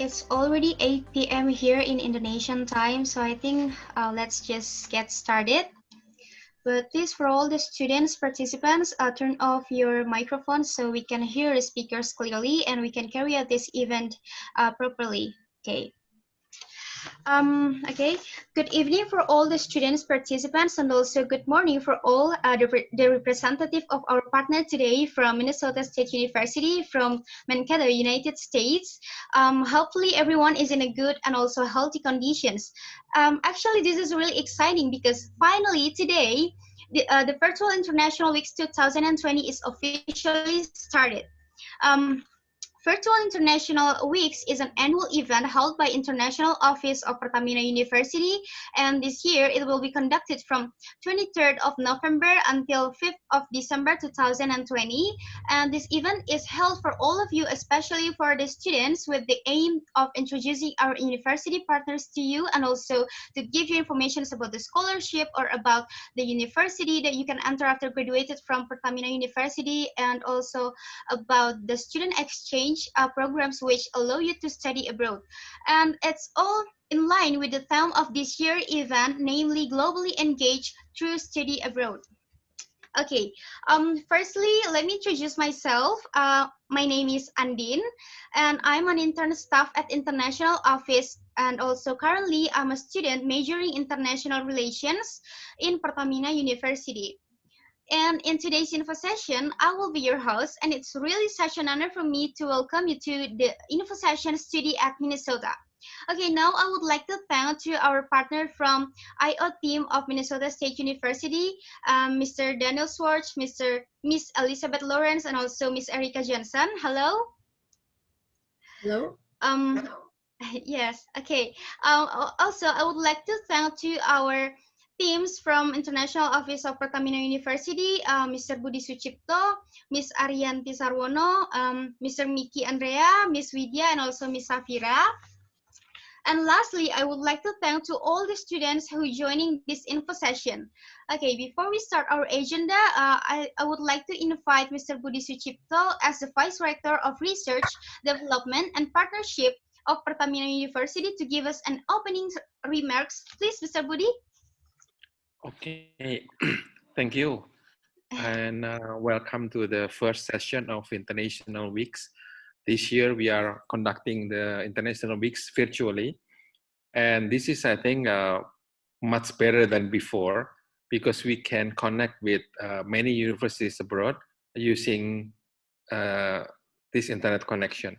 it's already 8 p.m. here in Indonesian time, so I think let's just get started. But please, for all the students, participants, turn off your microphones so we can hear the speakers clearly and we can carry out this event properly. Okay. Okay, good evening for all the students, participants, and also good morning for all the representative of our partner today from Minnesota State University from Mankato, United States. Hopefully everyone is in a good and also healthy conditions. Actually, this is really exciting because finally today, the Virtual International Weeks 2020 is officially started. Um, Virtual International Weeks is an annual event held by International Office of Pertamina University, and this year it will be conducted from 23rd of November until 5th of December 2020. And this event is held for all of you, especially for the students, with the aim of introducing our university partners to you and also to give you information about the scholarship or about the university that you can enter after graduated from Pertamina University, and also about the student exchange programs which allow you to study abroad. And it's all in line with the theme of this year event, namely globally engaged through study abroad. Okay, firstly, let me introduce myself. My name is Andin, and I'm an intern staff at International Office, and also currently I'm a student majoring international relations in Pertamina University. And in today's info session, I will be your host, and it's really such an honor for me to welcome you to the info session study at Minnesota. Okay, now I would like to thank to our partner from IO team of Minnesota State University, Mr. Daniel Swartz, Miss Elizabeth Lawrence, and also Miss Erica Jensen. Hello. Hello. Um, yes. Okay. Also, I would like to thank to our teams from International Office of Pertamina University, Mr. Budi Sucipto, Miss Arianti Sarwono, Mr. Miki Andrea, Miss Widya, and also Miss Safira. And lastly, I would like to thank to all the students who joining this info session. Okay, before we start our agenda, I would like to invite Mr. Budi Sucipto as the Vice Rector of Research, Development, and Partnership of Pertamina University to give us an opening remarks. Please, Mr. Budi. Okay, thank you. And welcome to the first session of International Weeks. This year we are conducting the International Weeks virtually. And this is, I think, much better than before because we can connect with many universities abroad using this internet connection.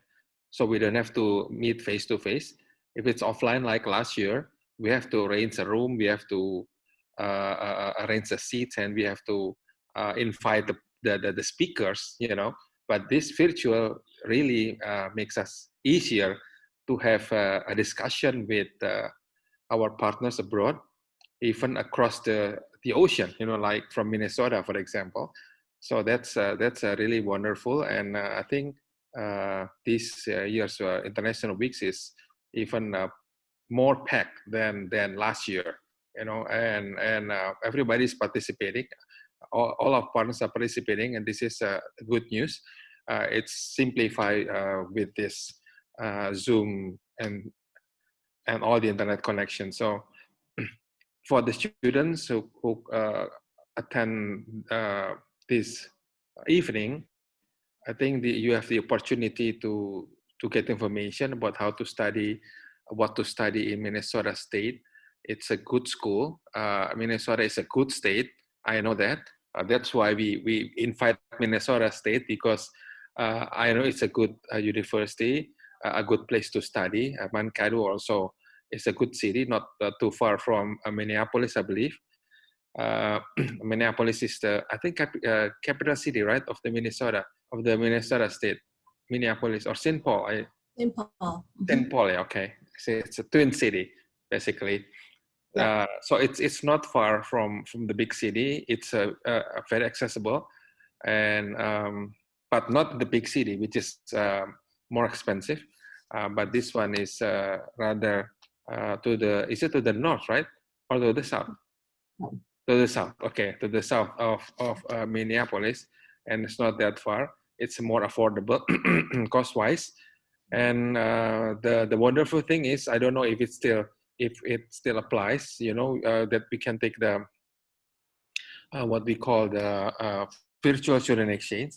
So we don't have to meet face to face. If it's offline like last year, we have to arrange a room, we have to arrange the seats, and we have to invite the speakers, you know. But this virtual really makes us easier to have a discussion with our partners abroad, even across the ocean, you know, like from Minnesota, for example. So that's really wonderful, and I think this year's International Weeks is even more packed than last year, you know, and everybody's participating. All of partners are participating, and this is good news. It's simplified with this Zoom and all the internet connections. So for the students who attend this evening, I think you have the opportunity to get information about how to study, what to study in Minnesota State. It's a good school. Minnesota is a good state. I know that. That's why we invite Minnesota State, because I know it's a good university, a good place to study. Mankato also is a good city, not too far from Minneapolis, I believe. Minneapolis is I think, capital city, right, of the Minnesota State. Minneapolis or St. Paul. St. Paul. St. Paul, yeah, okay. So it's a twin city, basically. Yeah. So it's not far from the big city. It's very accessible, and but not the big city, which is more expensive. But this one is rather to the north, right, or to the south? To the south, okay, to the south of Minneapolis, and it's not that far. It's more affordable cost-wise, And the wonderful thing is, I don't know if it still applies, that we can take the what we call the virtual student exchange,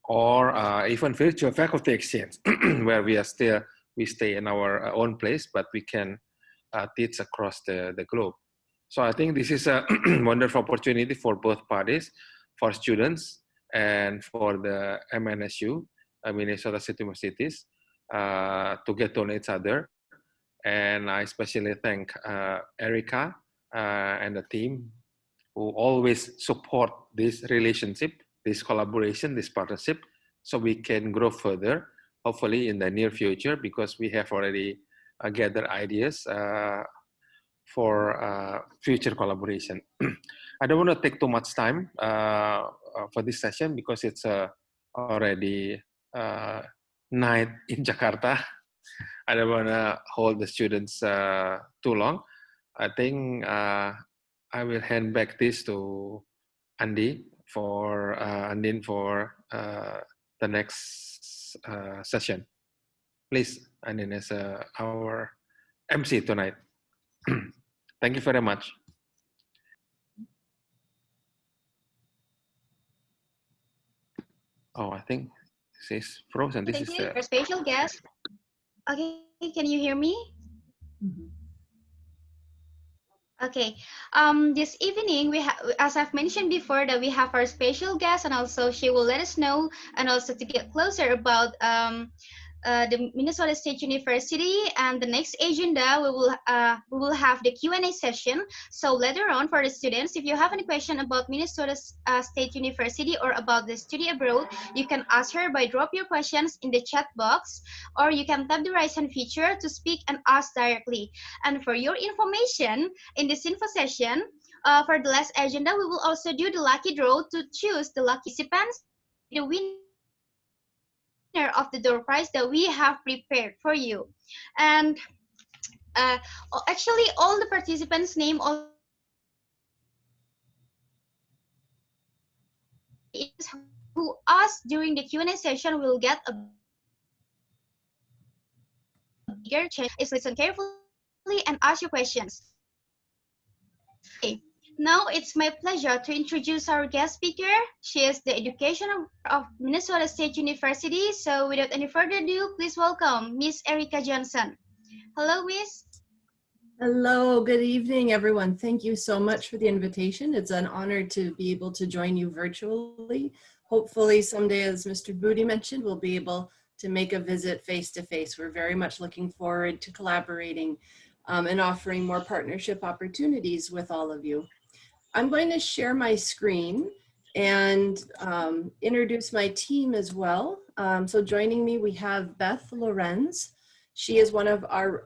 or even virtual faculty exchange, where we stay in our own place, but we can teach across the globe. So I think this is a wonderful opportunity for both parties, for students and for the MNSU, Minnesota State Universities, to get to know each other. And I especially thank Erica and the team who always support this relationship, this collaboration, this partnership, so we can grow further, hopefully in the near future, because we have already gathered ideas for future collaboration. I don't want to take too much time for this session because it's already night in Jakarta. I don't want to hold the students too long. I think I will hand back this to Andin for the next session. Please, Andin, as our MC tonight. Thank you very much. Oh, I think this is frozen. This Thank is you, our special guest. Okay, can you hear me? Mm-hmm. Okay. This evening we have, as I've mentioned before, that we have our special guest, and also she will let us know, and also to get closer about the Minnesota State University. And the next agenda, we will have the Q&A session. So later on, for the students, if you have any question about Minnesota State University or about the study abroad, you can ask her by drop your questions in the chat box, or you can tap the raise hand feature to speak and ask directly. And for your information, in this info session, for the last agenda, we will also do the lucky draw to choose the lucky participants, the winner of the door prize that we have prepared for you. And actually, all the participants' name already is who asked during the Q&A session will get a bigger chance. Is listen carefully and ask your questions. Okay. Now it's my pleasure to introduce our guest speaker. She is the educational of Minnesota State University. So without any further ado, please welcome Miss Erica Johnson. Hello, Miss. Hello, good evening, everyone. Thank you so much for the invitation. It's an honor to be able to join you virtually. Hopefully someday, as Mr. Booty mentioned, we'll be able to make a visit face-to-face. We're very much looking forward to collaborating and offering more partnership opportunities with all of you. I'm going to share my screen and introduce my team as well. So joining me, we have Beth Lorenz. She is one of our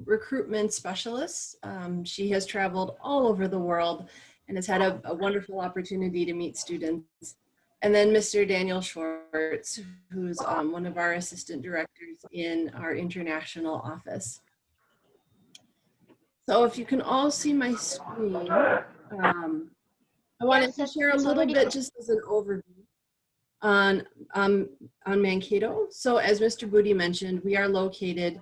recruitment specialists. She has traveled all over the world and has had a wonderful opportunity to meet students. And then Mr. Daniel Schwartz, who's one of our assistant directors in our international office. So if you can all see my screen, I wanted to share a little bit just as an overview on Mankato. So as Mr. Booty mentioned, we are located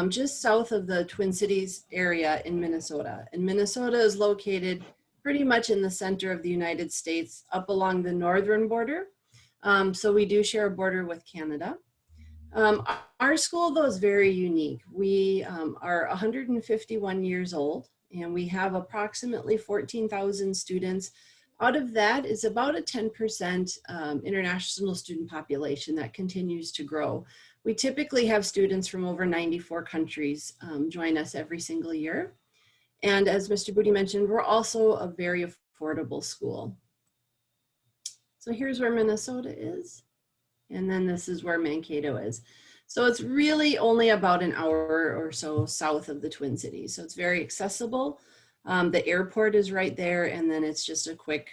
just south of the Twin Cities area in Minnesota. And Minnesota is located pretty much in the center of the United States, up along the northern border. So we do share a border with Canada. Our school, though, is very unique. We are 151 years old, and we have approximately 14,000 students. Out of that is about a 10% international student population that continues to grow. We typically have students from over 94 countries join us every single year. And as Mr. Booty mentioned, we're also a very affordable school. So here's where Minnesota is. And then this is where Mankato is. So it's really only about an hour or so south of the Twin Cities. So it's very accessible. The airport is right there, and then it's just a quick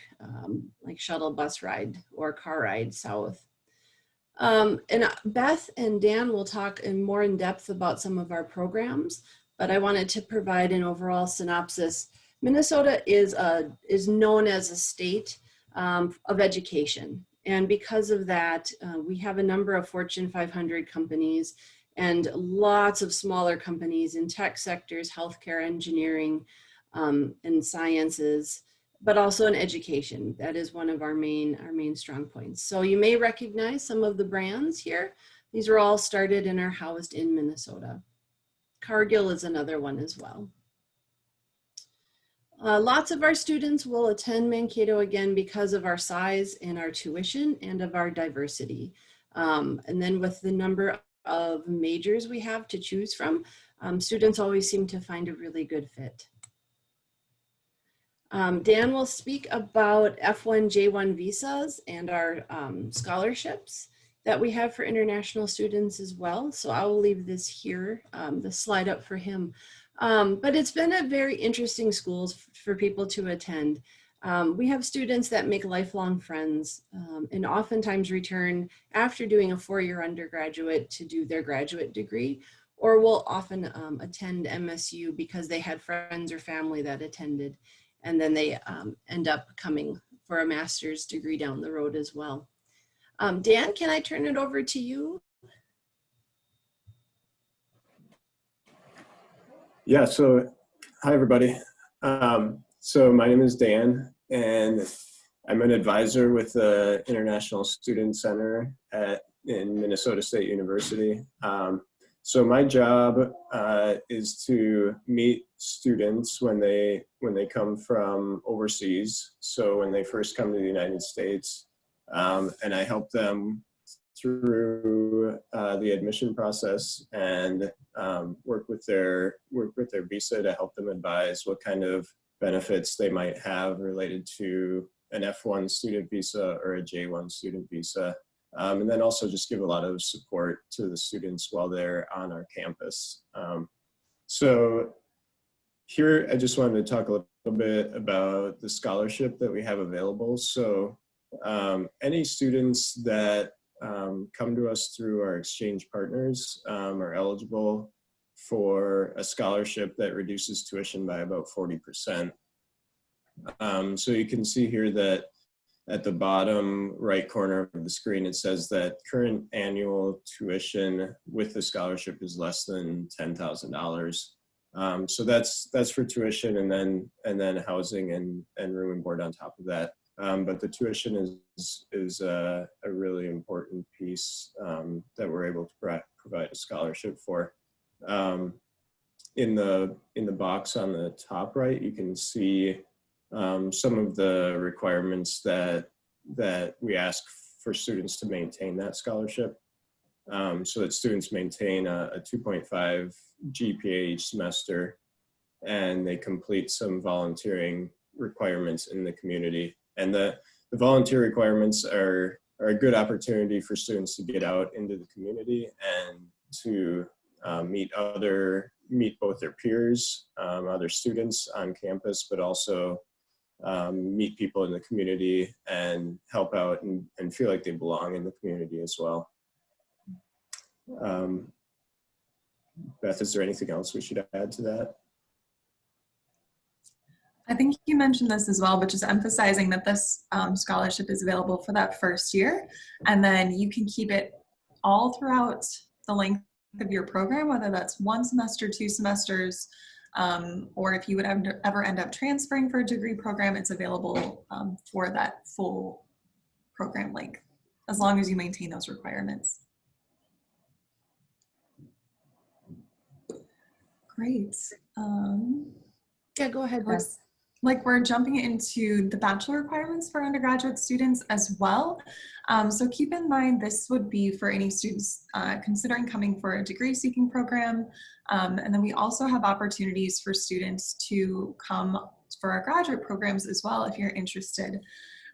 like shuttle bus ride or car ride south. And Beth and Dan will talk more in depth about some of our programs, but I wanted to provide an overall synopsis. Minnesota is known as a state of education, And because of that, we have a number of Fortune 500 companies and lots of smaller companies in tech sectors, healthcare, engineering, and sciences, but also in education. That is one of our main strong points. So you may recognize some of the brands here. These were all started and are housed in Minnesota. Cargill is another one as well. Lots of our students will attend Mankato again because of our size and our tuition and of our diversity. And then with the number of majors we have to choose from, students always seem to find a really good fit. Dan will speak about F1, J1 visas and our scholarships that we have for international students as well. So I will leave this here, the slide up for him. But it's been a very interesting school for people to attend. We have students that make lifelong friends and oftentimes return after doing a 4-year undergraduate to do their graduate degree, or will often attend MSU because they had friends or family that attended, and then they end up coming for a master's degree down the road as well. Dan, can I turn it over to you? Yeah, so hi everybody. So my name is Dan, and I'm an advisor with the International Student Center in Minnesota State University. So my job is to meet students when they come from overseas. So when they first come to the United States, and I help them through the admission process and work with their visa to help them advise what kind of benefits they might have related to an F1 student visa or a J1 student visa. And then also just give a lot of support to the students while they're on our campus. So here, I just wanted to talk a little bit about the scholarship that we have available. So any students that come to us through our exchange partners are eligible for a scholarship that reduces tuition by about 40%. So you can see here that at the bottom right corner of the screen, it says that current annual tuition with the scholarship is less than $10,000. So that's for tuition, and then housing and room and board on top of that. But the tuition is a really important piece that we're able to provide a scholarship for. In the box on the top right, you can see some of the requirements that we ask for students to maintain that scholarship. So that students maintain a 2.5 GPA each semester, and they complete some volunteering requirements in the community. And the volunteer requirements are a good opportunity for students to get out into the community and to meet both their peers, other students on campus, but also meet people in the community and help out and feel like they belong in the community as well. Beth, is there anything else we should add to that? I think you mentioned this as well, but just emphasizing that this scholarship is available for that first year, and then you can keep it all throughout the length of your program, whether that's 1 semester, 2 semesters, or if you would ever end up transferring for a degree program, it's available for that full program length, as long as you maintain those requirements. Great. Yeah, go ahead. Looks like we're jumping into the bachelor requirements for undergraduate students as well. So keep in mind, this would be for any students considering coming for a degree seeking program. And then we also have opportunities for students to come for our graduate programs as well, if you're interested.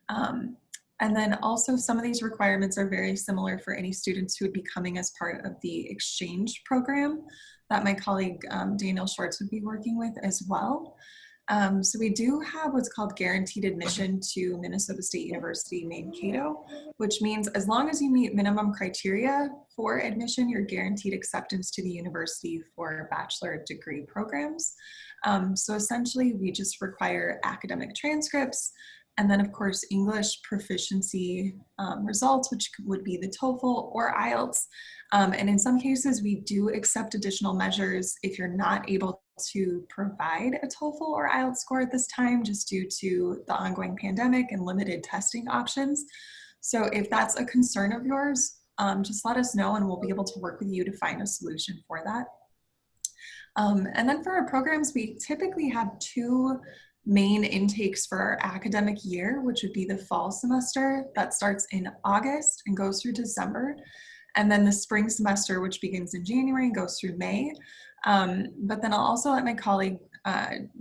And then also some of these requirements are very similar for any students who would be coming as part of the exchange program that my colleague Daniel Schwartz would be working with as well. So we do have what's called guaranteed admission to Minnesota State University Mankato, which means as long as you meet minimum criteria for admission, you're guaranteed acceptance to the university for bachelor degree programs. So essentially we just require academic transcripts And then of course, English proficiency results, which would be the TOEFL or IELTS. And in some cases, we do accept additional measures if you're not able to provide a TOEFL or IELTS score at this time, just due to the ongoing pandemic and limited testing options. So if that's a concern of yours, just let us know and we'll be able to work with you to find a solution for that. And then for our programs, we typically have 2 main intakes for our academic year, which would be the fall semester that starts in August and goes through December, and then the spring semester, which begins in January and goes through May. But then I'll also let my colleague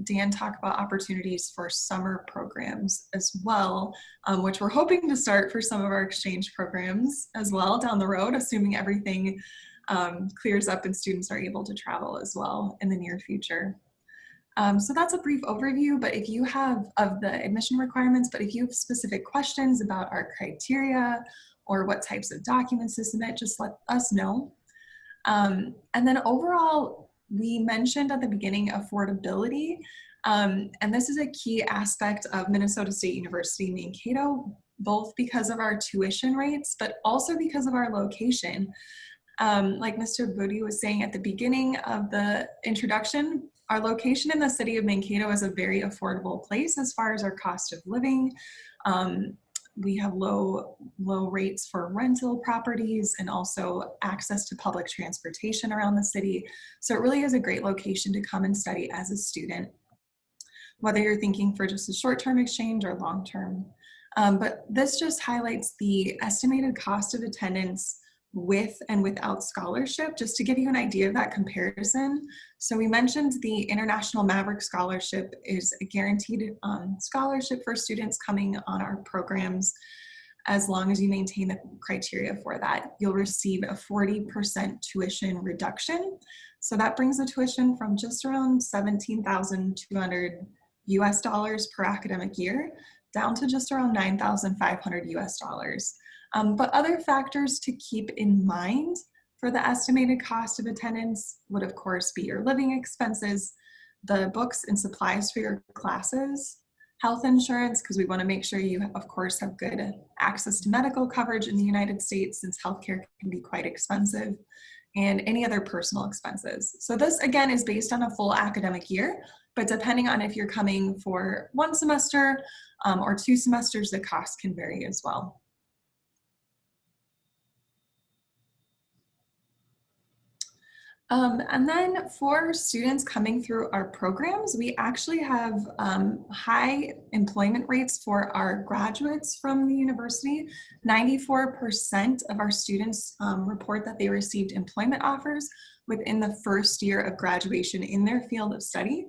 Dan talk about opportunities for summer programs as well, which we're hoping to start for some of our exchange programs as well down the road, assuming everything clears up and students are able to travel as well in the near future. So that's a brief overview, but if you have of the admission requirements, but if you have specific questions about our criteria or what types of documents to submit, just let us know. And then overall, we mentioned at the beginning affordability, and this is a key aspect of Minnesota State University Mankato, both because of our tuition rates, but also because of our location. Like Mr. Budi was saying at the beginning of the introduction, our location in the city of Mankato is a very affordable place as far as our cost of living. We have low rates for rental properties and also access to public transportation around the city. So it really is a great location to come and study as a student, whether you're thinking for just a short-term exchange or long-term. But this just highlights the estimated cost of attendance with and without scholarship, just to give you an idea of that comparison. So we mentioned the International Maverick Scholarship is a guaranteed scholarship for students coming on our programs. As long as you maintain the criteria for that, you'll receive a 40% tuition reduction. So that brings the tuition from just around $17,200 US per academic year down to just around $9,500 US. But other factors to keep in mind for the estimated cost of attendance would of course be your living expenses, the books and supplies for your classes, health insurance, because we want to make sure you of course have good access to medical coverage in the United States since healthcare can be quite expensive, and any other personal expenses. So this again is based on a full academic year, but depending on if you're coming for 1 semester or 2 semesters, the cost can vary as well. And then for students coming through our programs, we actually have high employment rates for our graduates from the university. 94% of our students report that they received employment offers within the first year of graduation in their field of study.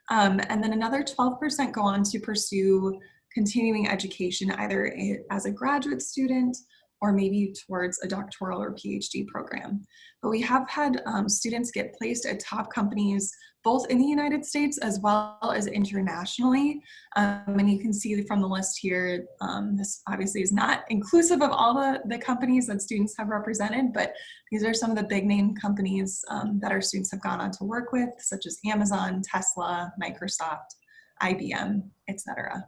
And then another 12% go on to pursue continuing education, either as a graduate student or maybe towards a doctoral or PhD program. But we have had students get placed at top companies, both in the United States as well as internationally. And you can see from the list here, this obviously is not inclusive of all the companies that students have represented, but these are some of the big name companies that our students have gone on to work with, such as Amazon, Tesla, Microsoft, IBM, etc.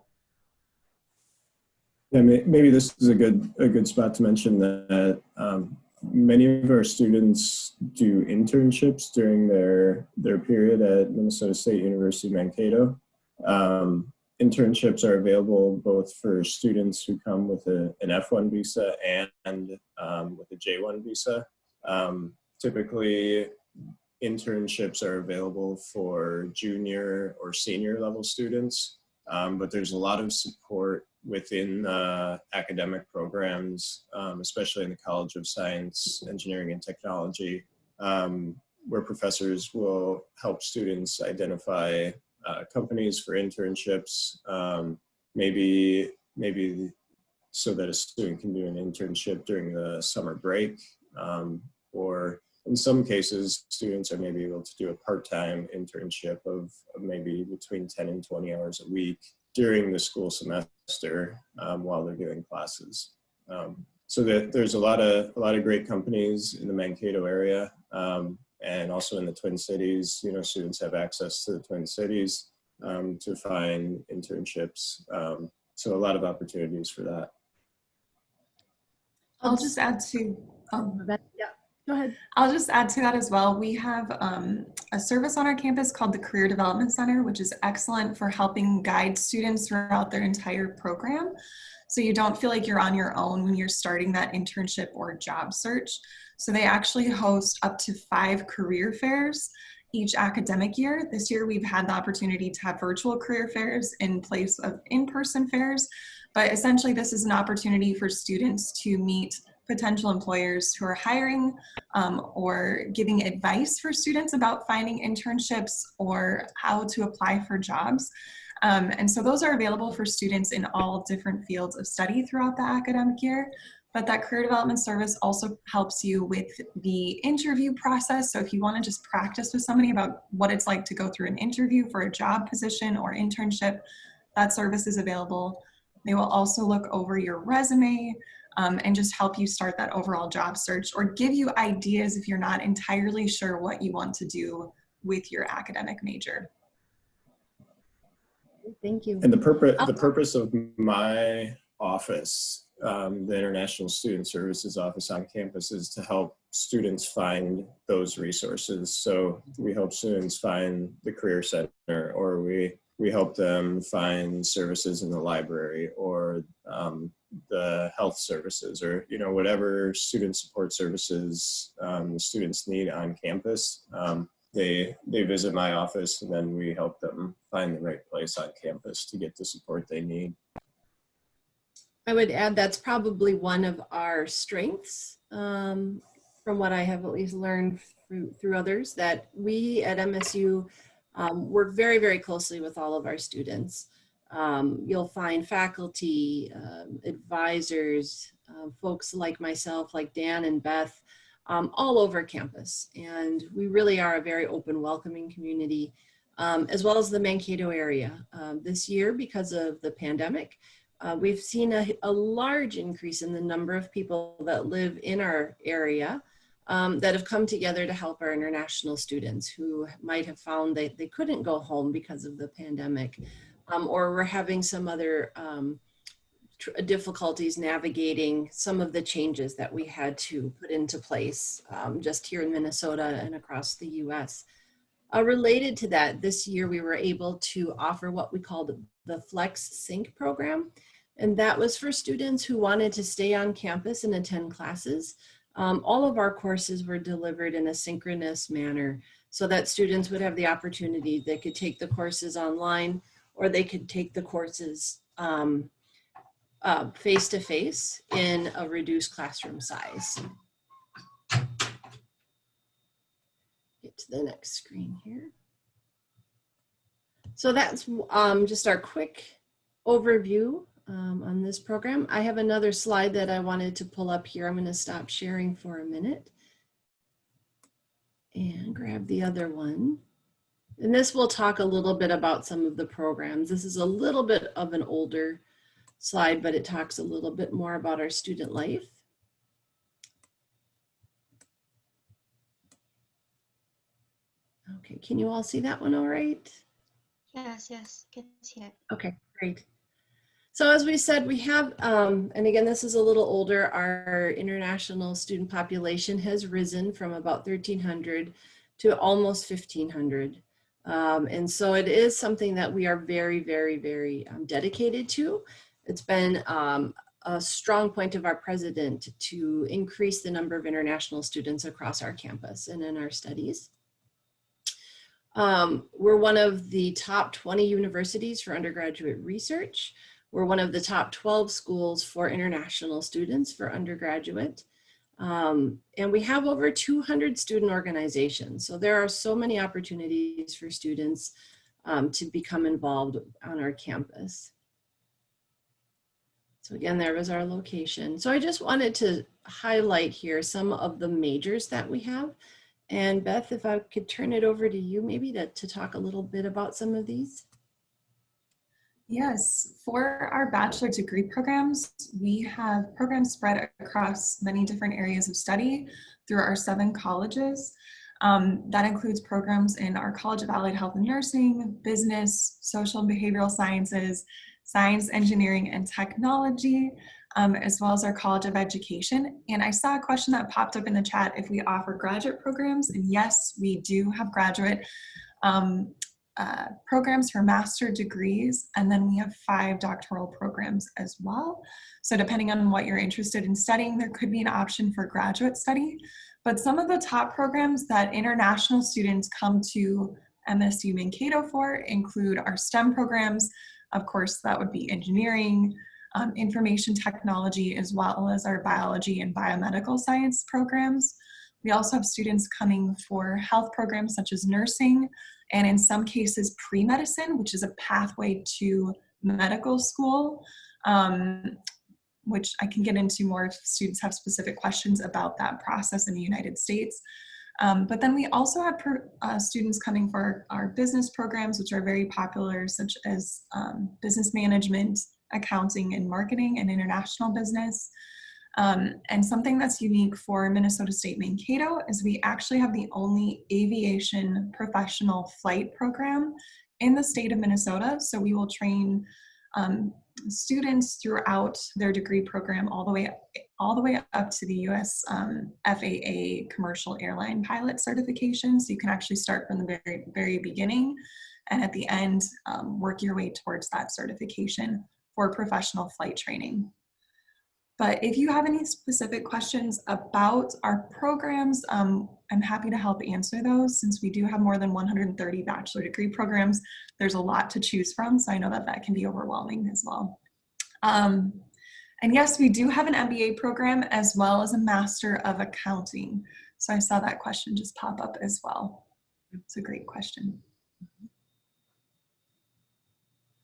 Yeah, maybe this is a good spot to mention that many of our students do internships during their period at Minnesota State University Mankato. Internships are available both for students who come with an F1 visa and with a J1 visa. Typically, internships are available for junior or senior level students, but there's a lot of support within academic programs, especially in the College of Science, Engineering, and Technology, where professors will help students identify companies for internships, maybe so that a student can do an internship during the summer break, or in some cases, students are maybe able to do a part-time internship of maybe between 10 and 20 hours a week during the school semester while they're doing classes. So that there's a lot of great companies in the Mankato area and also in the Twin Cities. You know, students have access to the Twin Cities to find internships. So a lot of opportunities for that. I'll just add to, Yeah, go ahead. I'll just add to that as well. We have a service on our campus called the Career Development Center, which is excellent for helping guide students throughout their entire program. So you don't feel like you're on your own when you're starting that internship or job search. So they actually host up to 5 career fairs each academic year. This year we've had the opportunity to have virtual career fairs in place of in-person fairs. But essentially this is an opportunity for students to meet potential employers who are hiring or giving advice for students about finding internships or how to apply for jobs. And so those are available for students in all different fields of study throughout the academic year. But that career development service also helps you with the interview process. So if you want to just practice with somebody about what it's like to go through an interview for a job position or internship, that service is available. They will also look over your resume and just help you start that overall job search or give you ideas if you're not entirely sure what you want to do with your academic major. Thank you. And the purpose of my office, the International Student Services Office on campus, is to help students find those resources. So we help students find the Career Center, or we help them find services in the library, or the health services, or whatever student support services the students need on campus. They visit my office, and then we help them find the right place on campus to get the support they need. I would add that's probably one of our strengths, from what I have at least learned through others, that we at MSU work very, very closely with all of our students. You'll find faculty, advisors, folks like myself, like Dan and Beth, all over campus. And we really are a very open, welcoming community, as well as the Mankato area. This year, because of the pandemic, we've seen a large increase in the number of people that live in our area that have come together to help our international students who might have found that they couldn't go home because of the pandemic, or were having some other difficulties navigating some of the changes that we had to put into place just here in Minnesota and across the US. Related to that, this year we were able to offer what we called the Flex Sync program. And that was for students who wanted to stay on campus and attend classes. All of our courses were delivered in a synchronous manner so that students would have the opportunity. They could take the courses online, or they could take the courses face-to-face in a reduced classroom size. Get to the next screen here. So that's just our quick overview on this program. I have another slide that I wanted to pull up here. I'm going to stop sharing for a minute and grab the other one. And this will talk a little bit about some of the programs. This is a little bit of an older slide, but it talks a little bit more about our student life. Okay, can you all see that one all right? Yes, can see it. Okay, great. So as we said, we have, and again, this is a little older, our international student population has risen from about 1,300 to almost 1,500. And so it is something that we are very, very, very dedicated to. It's been a strong point of our president to increase the number of international students across our campus and in our studies. We're one of the top 20 universities for undergraduate research. We're one of the top 12 schools for international students for undergraduate. And we have over 200 student organizations. So there are so many opportunities for students to become involved on our campus. So again, there was our location. So I just wanted to highlight here some of the majors that we have. And Beth, if I could turn it over to you maybe to talk a little bit about some of these. Yes, for our bachelor degree programs, we have programs spread across many different areas of study through our 7 colleges. That includes programs in our College of Allied Health and Nursing, business, social and behavioral sciences, Science, Engineering, and Technology, as well as our College of Education. And I saw a question that popped up in the chat if we offer graduate programs. And yes, we do have graduate programs for master degrees, and then we have 5 doctoral programs as well. So depending on what you're interested in studying, there could be an option for graduate study. But some of the top programs that international students come to MSU Mankato for include our STEM programs. Of course, that would be engineering, information technology, as well as our biology and biomedical science programs. We also have students coming for health programs such as nursing, and in some cases pre-medicine, which is a pathway to medical school, which I can get into more if students have specific questions about that process in the United States. But then we also have students coming for our business programs, which are very popular, such as business management, accounting, and marketing, and international business. And something that's unique for Minnesota State Mankato is we actually have the only aviation professional flight program in the state of Minnesota. So we will train students throughout their degree program all the way up to the US FAA commercial airline pilot certification. So you can actually start from the very, very beginning, and at the end, work your way towards that certification for professional flight training. But if you have any specific questions about our programs, I'm happy to help answer those. Since we do have more than 130 bachelor degree programs, there's a lot to choose from, so I know that that can be overwhelming as well. And yes, we do have an MBA program as well as a Master of Accounting. So I saw that question just pop up as well. It's a great question.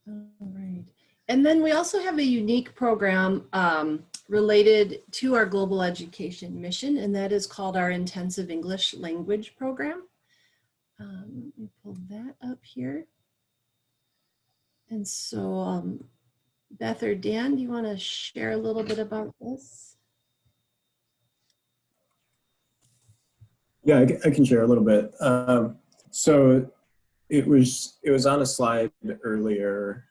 All right. And then we also have a unique program related to our global education mission, and that is called our Intensive English Language Program. Let me pull that up here. And so Beth or Dan, do you want to share a little bit about this? Yeah, I can share a little bit. So it was on a slide earlier.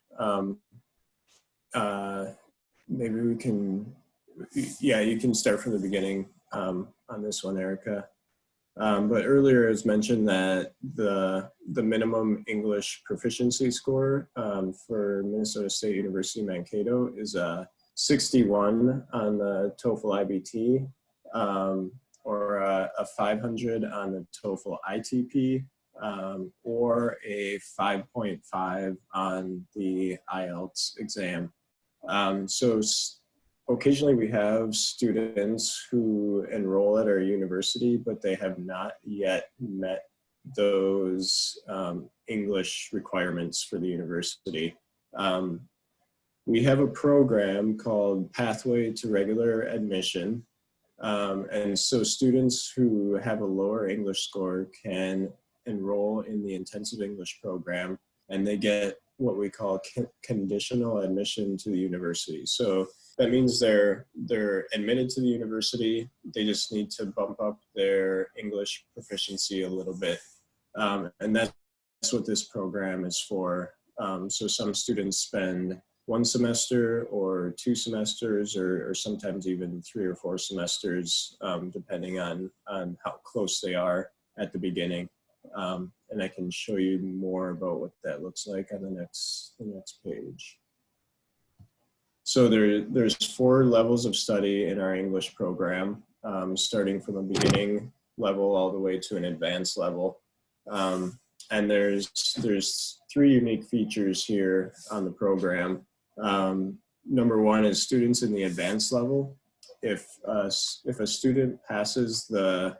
Maybe we can, yeah, you can start from the beginning on this one, Erica. But earlier it was mentioned that the minimum English proficiency score for Minnesota State University Mankato is a 61 on the TOEFL IBT, or a 500 on the TOEFL ITP, or a 5.5 on the IELTS exam. So occasionally we have students who enroll at our university, but they have not yet met those English requirements for the university. We have a program called Pathway to Regular Admission. And so students who have a lower English score can enroll in the intensive English program, and they get what we call conditional admission to the university. So that means they're admitted to the university. They just need to bump up their English proficiency a little bit. And that's what this program is for. So some students spend 1 semester or 2 semesters, or sometimes even 3 or 4 semesters, depending on how close they are at the beginning. And I can show you more about what that looks like on the next page. So there's 4 levels of study in our English program, starting from a beginning level all the way to an advanced level. And there's 3 unique features here on the program. Number 1 is students in the advanced level. If a student passes the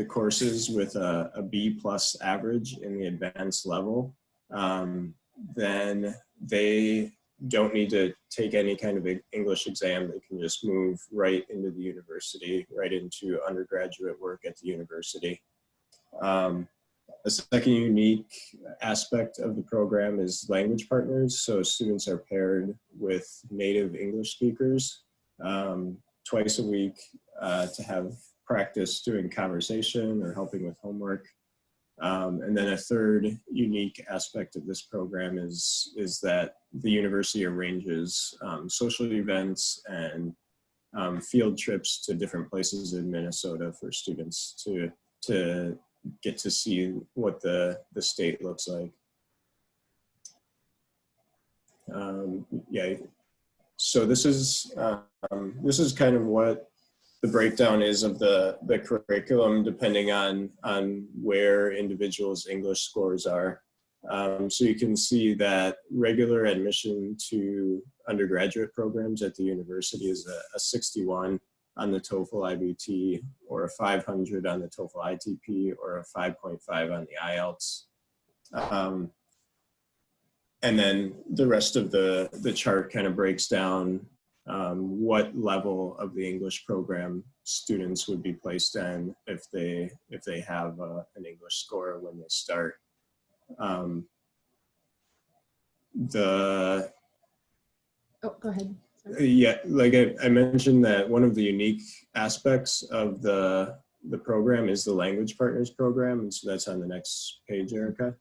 courses with a B+ average in the advanced level, then they don't need to take any kind of English exam. They can just move right into the university, right into undergraduate work at the university. A second unique aspect of the program is language partners. So students are paired with native English speakers twice a week to have practice doing conversation or helping with homework. And then a third unique aspect of this program is that the university arranges social events and field trips to different places in Minnesota for students to get to see what the state looks like. Yeah, so this is kind of what the breakdown is of the curriculum, depending on where individuals' English scores are. So you can see that regular admission to undergraduate programs at the university is a 61 on the TOEFL IBT, or a 500 on the TOEFL ITP, or a 5.5 on the IELTS. And then the rest of the chart kind of breaks down what level of the English program students would be placed in if they have an English score when they start. Oh, go ahead. Yeah, like I mentioned, that one of the unique aspects of the program is the Language Partners program, and so that's on the next page, Erica.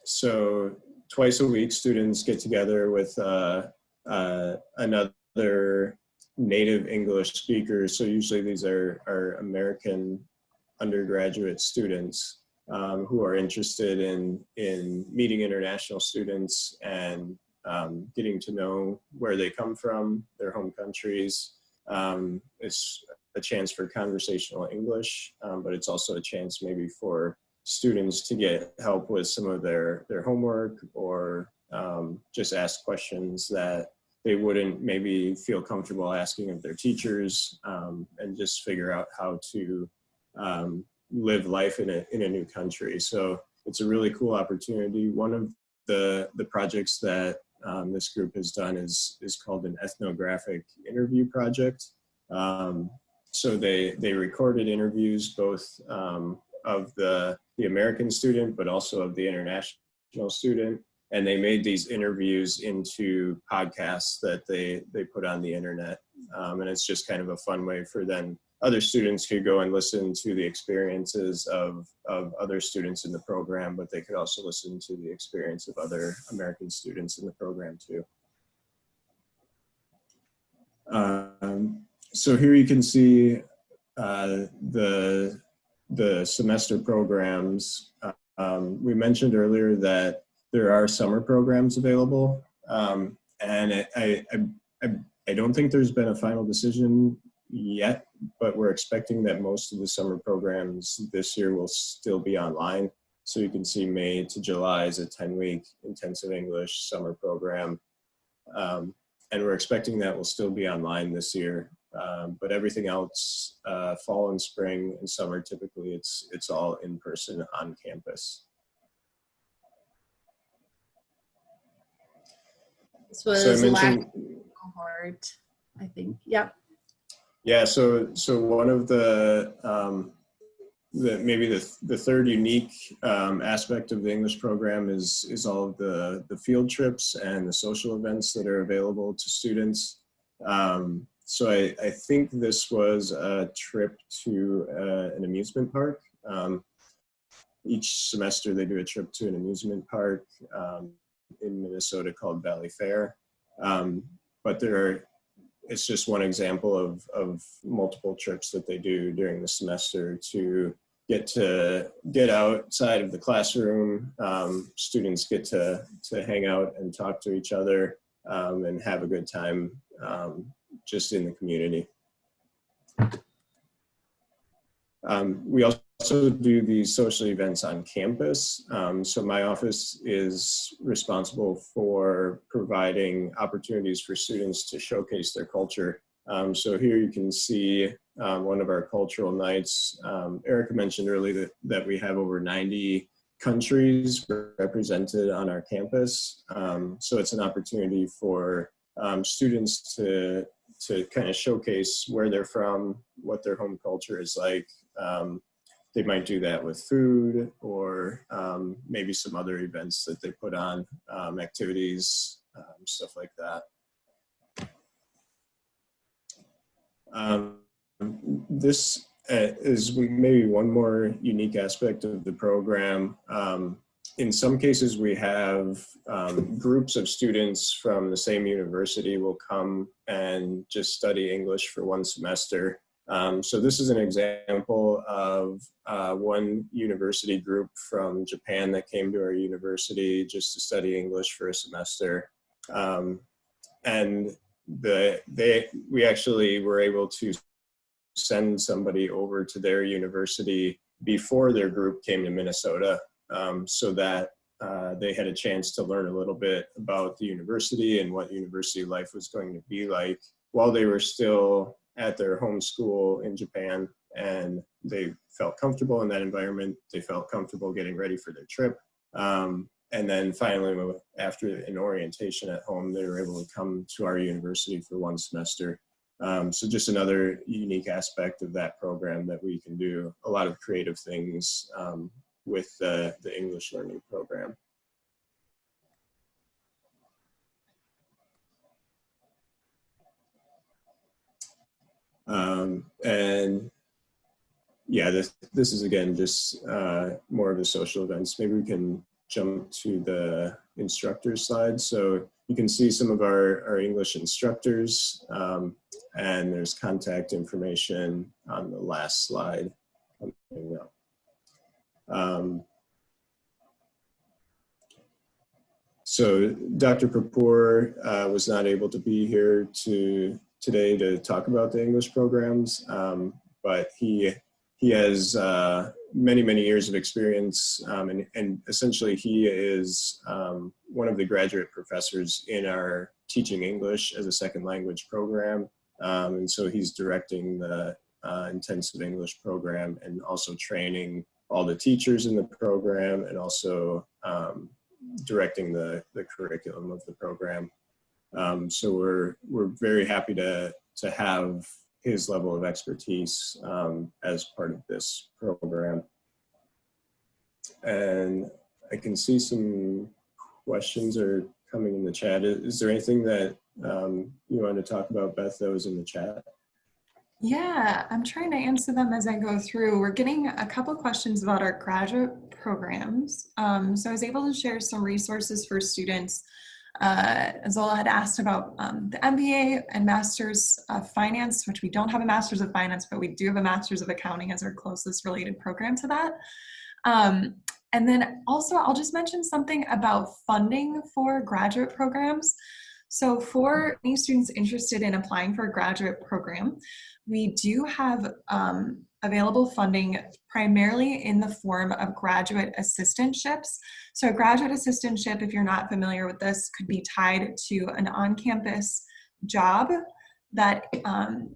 So twice a week, students get together with another native English speaker. So usually these are American undergraduate students who are interested in meeting international students and getting to know where they come from, their home countries. It's a chance for conversational English, but it's also a chance maybe for students to get help with some of their homework, or just ask questions that they wouldn't maybe feel comfortable asking of their teachers, and just figure out how to live life in a new country. So it's a really cool opportunity. One of the projects that this group has done is called an ethnographic interview project. So they recorded interviews both of the American student, but also of the international student. And they made these interviews into podcasts that they put on the internet. And it's just kind of a fun way for then other students could go and listen to the experiences of other students in the program, but they could also listen to the experience of other American students in the program too. So here you can see the semester programs. We mentioned earlier that there are summer programs available, and I don't think there's been a final decision yet, but we're expecting that most of the summer programs this year will still be online. So you can see May to July is a 10-week intensive English summer program. And we're expecting that will still be online this year. But everything else, fall and spring and summer, typically it's all in person on campus. This was so I mentioned, cohort, I think. Yep. Yeah, so one of the maybe the third unique aspect of the English program is all of the field trips and the social events that are available to students. So I think this was a trip to an amusement park. Each semester they do a trip to an amusement park in Minnesota called Valley Fair. But it's just one example of multiple trips that they do during the semester to get outside of the classroom. Students get to hang out and talk to each other and have a good time just in the community. We also do these social events on campus. So my office is responsible for providing opportunities for students to showcase their culture. So here you can see one of our cultural nights. Erica mentioned earlier that we have over 90 countries represented on our campus. So it's an opportunity for students to kind of showcase where they're from, what their home culture is like. They might do that with food or maybe some other events that they put on, activities, stuff like that. This is maybe one more unique aspect of the program. in some cases, we have groups of students from the same university will come and just study English for one semester. So this is an example of one university group from Japan that came to our university just to study English for a semester. And we actually were able to send somebody over to their university before their group came to Minnesota, so that they had a chance to learn a little bit about the university and what university life was going to be like while they were still at their home school in Japan. And they felt comfortable in that environment. They felt comfortable getting ready for their trip. And then finally, after an orientation at home, they were able to come to our university for one semester. So just another unique aspect of that program, that we can do a lot of creative things with the English learning program. And yeah, this is again just more of the social events. Maybe we can jump to the instructor slide. So you can see some of our English instructors, and there's contact information on the last slide. So Dr. Kapoor was not able to be here today to talk about the English programs, but he has many years of experience, and essentially he is one of the graduate professors in our teaching English as a second language program. And so he's directing the intensive English program and also training all the teachers in the program, and also directing the curriculum of the program. So we're very happy to have his level of expertise as part of this program. And I can see some questions are coming in the chat. Is there anything that you want to talk about, Beth, that was in the chat? Yeah, I'm trying to answer them as I go through. We're getting a couple questions about our graduate programs. So I was able to share some resources for students. Zola had asked about the MBA and Masters of Finance, which we don't have a Masters of Finance, but we do have a Masters of Accounting as our closest related program to that. And then also I'll just mention something about funding for graduate programs. So for any students interested in applying for a graduate program, we do have available funding primarily in the form of graduate assistantships. So a graduate assistantship, if you're not familiar with this, could be tied to an on-campus job that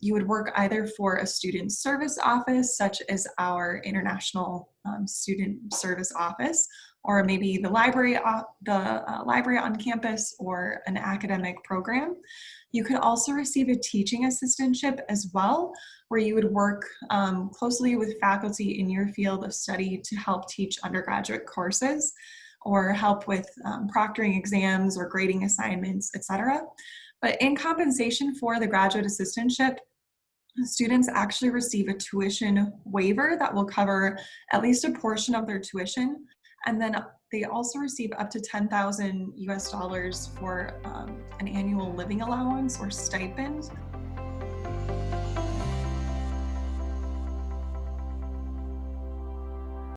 you would work either for a student service office, such as our International Student Service Office, or maybe the library on campus, or an academic program. You could also receive a teaching assistantship as well, where you would work closely with faculty in your field of study to help teach undergraduate courses, or help with proctoring exams or grading assignments, etc. But in compensation for the graduate assistantship, students actually receive a tuition waiver that will cover at least a portion of their tuition. And then they also receive up to $10,000 US for an annual living allowance or stipend